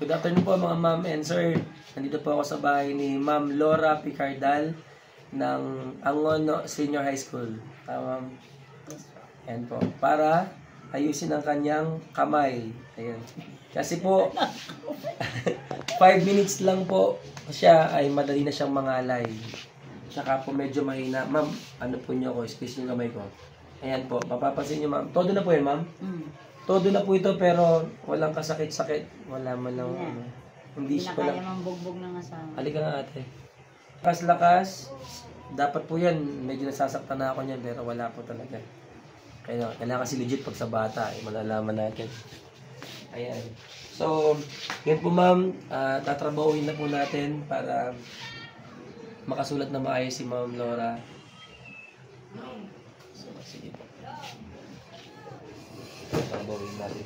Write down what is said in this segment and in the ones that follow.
Good afternoon po mga ma'am and sir. Nandito po ako sa bahay ni Ma'am Laura Picardal ng Angono Senior High School. Tama ma'am? Ayan po. Para ayusin ang kanyang kamay. Ayan. Kasi po, 5 minutes lang po siya ay madali na siyang mangalay. Tsaka po medyo mahina. Ma'am, ano po niyo ako? Squeeze yung kamay ko. Ayan po. Mapapansin niyo ma'am. Todo na po yan ma'am? Todo na po ito pero walang kasakit-sakit. Wala man lang. Hindi siya kaya mang bugbog ng asawa. Halika nga ate. Lakas-lakas. Dapat po yan. Medyo nasasaktan na ako niyan pero wala po talaga. Kailangan kasi legit pag sa bata. Malalaman natin. Ayan. So, yun po ma'am. Tatrabahuin na po natin para makasulat na maayos si Ma'am Laura. So, sige po. Tatrabahuin natin.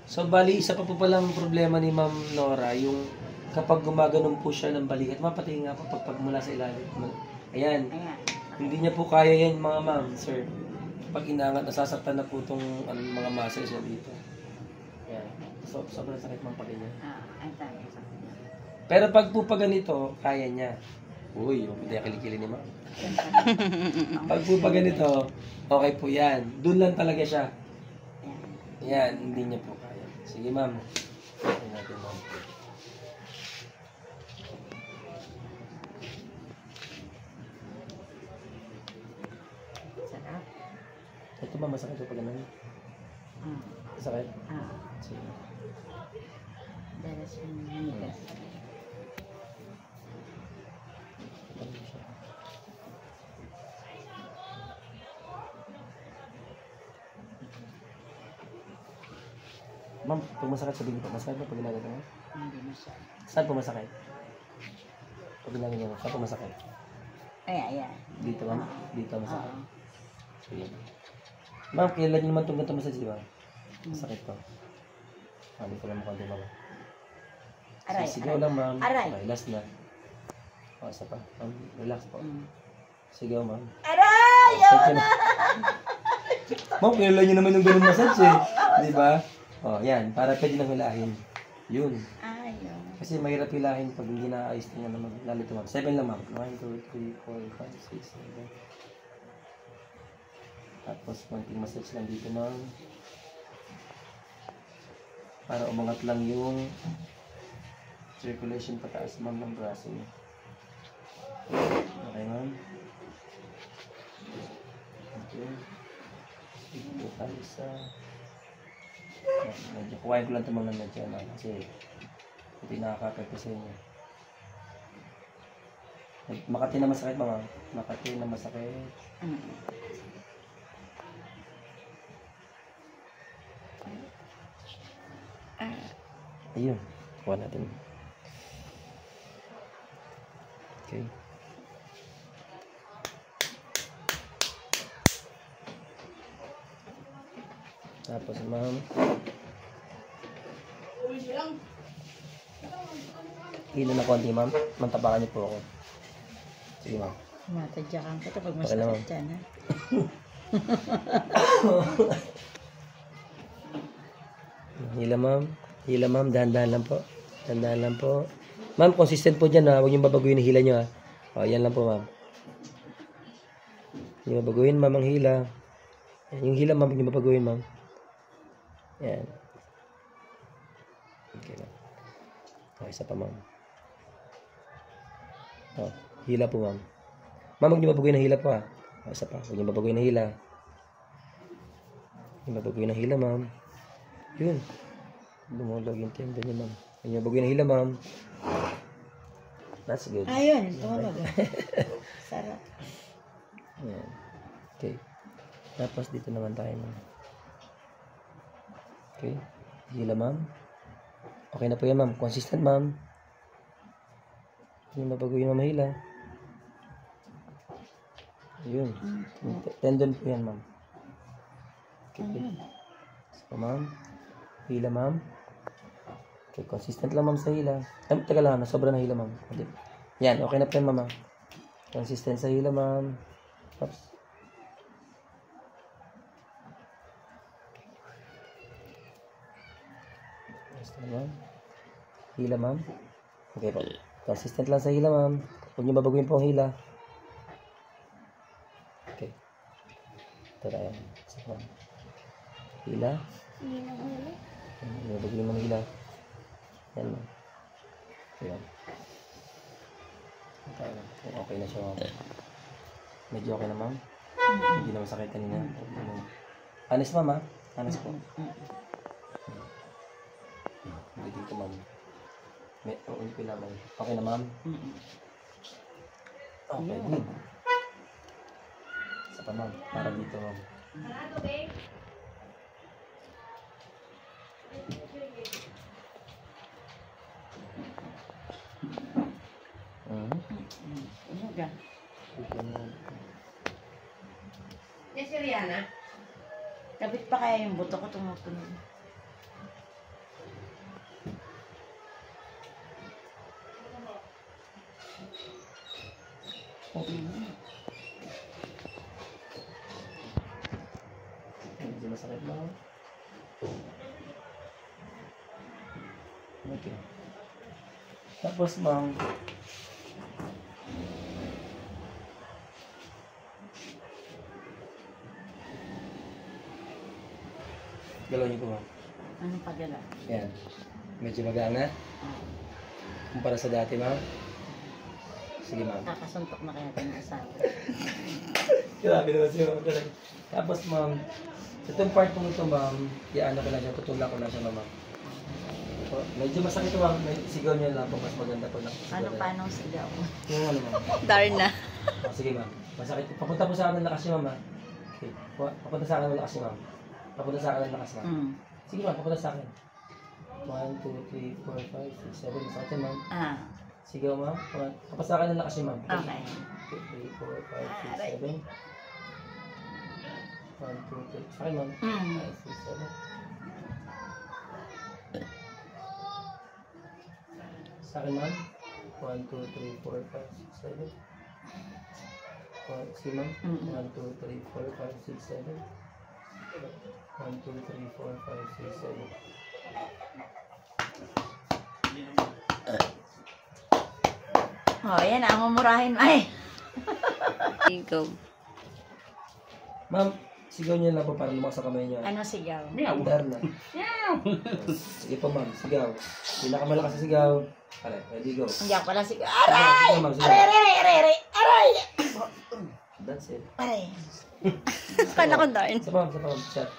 So, bali, isa pa po palang problema ni Ma'am Laura, yung kapag gumaganon po siya ng balikat, mapati nga po pagmula sa ilalim. Ayan. Hindi niya po kaya yan mga ma'am, sir. Pag inangat, nasasaktan na po itong mga muscles niya dito. Ayan. So, sobrang sakit mga pag ganyan. Pero pag po pa ganito, kaya niya. Uy, hindi na kilikili ni ma'am. Pag po pa ganito, okay po yan. Doon lang talaga siya. Ayan, hindi niya po kaya. Sige ma'am. Ayan natin ma'am. Ito ba masakit po pag ganun? Masakit? Sige. Dahil sa manigas. Ma'am, pag masakit sabihin po, masakit po pag ginagawa mo? Hindi masakit. Saan po masakit? Pag ginagawa mo, saan po masakit? Ayan. Dito ma'am? Dito masakit? Sige. Ma'am, kailan nyo naman itong ganito massage, di ba? Masakit po. Hindi ko lang mukha ma'am. Sigaw lang ma'am. Okay, last na. O, isa pa. Ma'am, relax po. Sigaw ma'am. Aray! Ma'am, kailan nyo naman yung ganun massage eh. Di ba? O, yan. Para pwede nang hilahin. Yun. Kasi mahirap hilahin pag hindi naayos niya naman. Lalito ma'am. 7 lang ma'am. 1, 2, 3, 4, 5, 6, 7. Tapos, konting massage lang dito ma'am. Para umangat lang yung circulation pataas ma'am ng braso niya. Okay ma'am. Okay. Dito tayo sa... Medyo kuhain ko lang ito ma'am ng medyo na kasi ito yung nakaka-apekto sa inyo. Makati na masakit ma'am. Makati na masakit. Ayun, kuha natin. Okay. Tapos ma'am. Hilo na konti ma'am. Mantapakan niyo po ako. Sige ma'am. Matadyakan ko ito pag masakit dyan ha. Hila ma'am. Hila ma'am, dahan-dahan lang po. Dahan-dahan lang po. Ma'am, consistent po dyan ha. Huwag niyong babaguhin yung hila niyo ha. O, yan lang po ma'am. Huwag niyong babaguhin ma'am ang hila. Yung hila ma'am, huwag niyong babaguhin ma'am. Yan. Okay lang. O, isa pa ma'am. O, hila po ma'am. Ma'am, huwag niyong babaguhin ang hila po ha. O, isa pa. Huwag niyong babaguhin ang hila. Huwag niyong babaguhin ang hila ma'am. Yun. Lumulog yung tenda niya, ma'am. Yung baguhin na hila, ma'am. That's good. Ayun, tumulog. Sarap. Ayan. Okay. Tapos dito naman tayo, ma'am. Okay. Hila, ma'am. Okay na po yan, ma'am. Consistent, ma'am. Yung mabaguhin, ma'am, hila. Yun. Tendon po yan, ma'am. Okay. So, ma'am. Hila, ma'am. Okay, consistent lang, ma'am, sa hila. Teka lang, sobra na hila, ma'am. Okay. Yan, okay na po yan, ma'am. Consistent sa hila, ma'am. Oops. Basta ma'am. Hila ma'am. Okay po. Consistent lang sa hila ma'am. Huwag niyo babaguhin po ang hila. Okay. Ito tayo. Isa ma'am. Hila. Hindi na babaguhin mo ang hila. Yan ma'am. Ayan. Okay na siya ma'am. Medyo okay na ma'am. Hindi na masakit kanina. Honest ma'am ha? Honest po. Hindi dito ma'am. May pinaman. Okay na ma'am? Okay, good. Isa pa ma'am. Para dito ma'am. Yes, Rihanna. Kapit pa kaya yung buto ko tumutunog. Hindi masakit ma'am. Okay. Tapos ma'am, galaw niyo po ma'am. Anong pagala? Yan. Medyo magaan na. Kumpara sa dati ma'am. Sige ma'am. Kakasuntok na kaya tayo ng asawa. Grabe naman siya ma'am talaga. Tapos ma'am, itong part po ito ma'am, iano ko lang siya, tutulak ko lang siya ma'am. So, medyo masakit ito ma'am, sigaw niyo lang po, mas maganda po lang. Ano paano sigaw? Yung ano ma'am. Darna. Oh, sige ma'am, masakit. Papunta po sa akin ng lakas niyo ma'am ha. Okay. Papunta sa akin ng lakas niyo ma'am. Papunta sa akin ng lakas ma'am. Sige ma'am, papunta sa akin. 1, 2, 3, 4, 5, 6, 7, masakit yan ma'am. Sigaw ma'am. Papunta sa akin ng lakas niyo ma'am. Okay. 2, 3, 4, 5, 6, 7. 1, 2, 3. Sa akin ma'am. 5, 6, 7. Sa akin ma'am. 1, 2, 3, 4, 5, 6, 7. Sige ma'am. 1, 2, 3, 4, 5, 6, 7. 1, 2, 3, 4, 5, 6, 7. Oh, yan ang mumurahin. Ay! Ikaw. Ma'am, sigaw niyo lang po para lumakas sa kamay niya. Ano sigaw? Dar na. Sige po ma'am, sigaw. Pinakamalakas sa sigaw. Alright, ready, go. Hindi ako pala sigaw. Aray! Sigaw ma'am, sigaw. Aray! That's it. Aray! Kala ko darn. Isa pa ma'am, shot.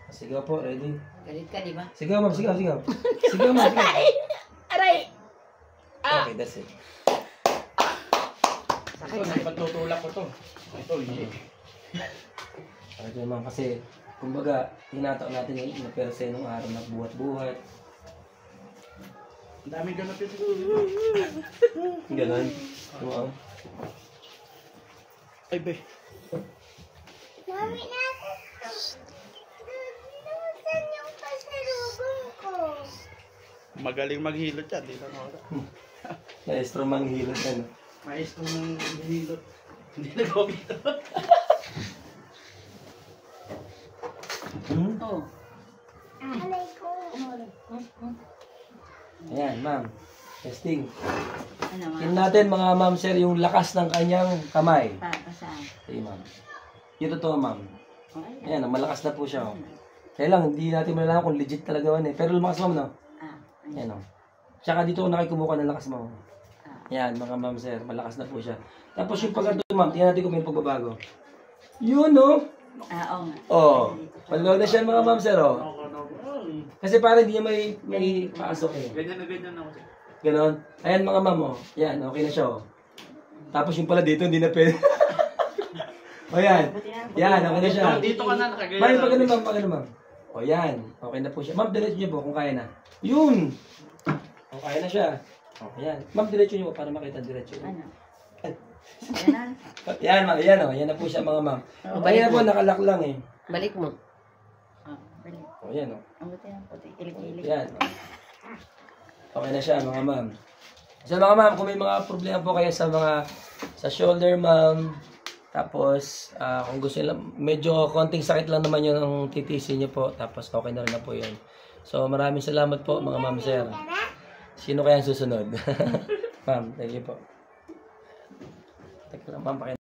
Sigaw po, ready. Galit ka, di ba? Sigaw ma'am, sigaw. Sigaw ma'am, sigaw. Aray! Okay, that's it. Ito, napatutulak ko to. Ito, hindi. Okay ma'am, kasi kumbaga, hinatak natin yung naperse nung araw na buhat-buhat. Ang daming ganap yun. Ganon. Wow. Ay, be. Mami, nasan yung pasalubong ko? Magaling maghilot yan. Di lang ako. Maestro manghilot yan. Maestro ng hilot. Hindi nag-obito. Oh. Alay ko. Ayan, ma'am. Testing. Ano ma? Tingnan natin mga ma'am sir yung lakas ng kanyang kamay. Saan? Sige ma'am. Yung totoo ma'am. Oh, Ayan, malakas na po siya. Oh. Kaya lang, hindi natin malalaman kung legit talaga man eh. Pero lumakas ma'am, no? Ayan o. Tsaka dito ko nakikumuha ng lakas ma'am. Ayan, mga ma'am sir, malakas na po siya. Tapos yung pagkato ma'am, tingnan natin kung may pagbabago. Yun no? Oo nga. Oh, malaw na siya mga ma'am sir oh. Kasi parang hindi niya may pasok eh. Ganyan na ganyan ako. Ganon. Ayan mga ma'am oh. Yan, okay na siya oh. Tapos yung pala dito, hindi na pwede. O yan. Yan, okay na siya. Dito ka na nakagaya. Ma'am, pag ano ma'am, pag ano ma'am. O yan, okay na po siya. Ma'am, diretso niyo po kung kaya na. Yun! O, kaya na siya. O, ayan. Ma'am, diretso niyo po para makita diretso. Ano? Ay. Ganon? Yan, ma'am. Yan o. Yan na po siya mga ma'am. O, kaya po, nakalak lang eh. Balik mo. Balik. O, yan o. Ang buti ng puti. Ilig-ilig. Yan. Okay na siya mga ma'am. So mga ma'am, kung may mga problema po kayo sa shoulder ma'am, Tapos, kung gusto nila, medyo konting sakit lang naman yun ang titisin niyo po. Tapos, okay na rin na po yun. So, maraming salamat po, mga ma'am sir. Sino kaya ang susunod? Ma'am, thank you po. Teka lang, ma'am,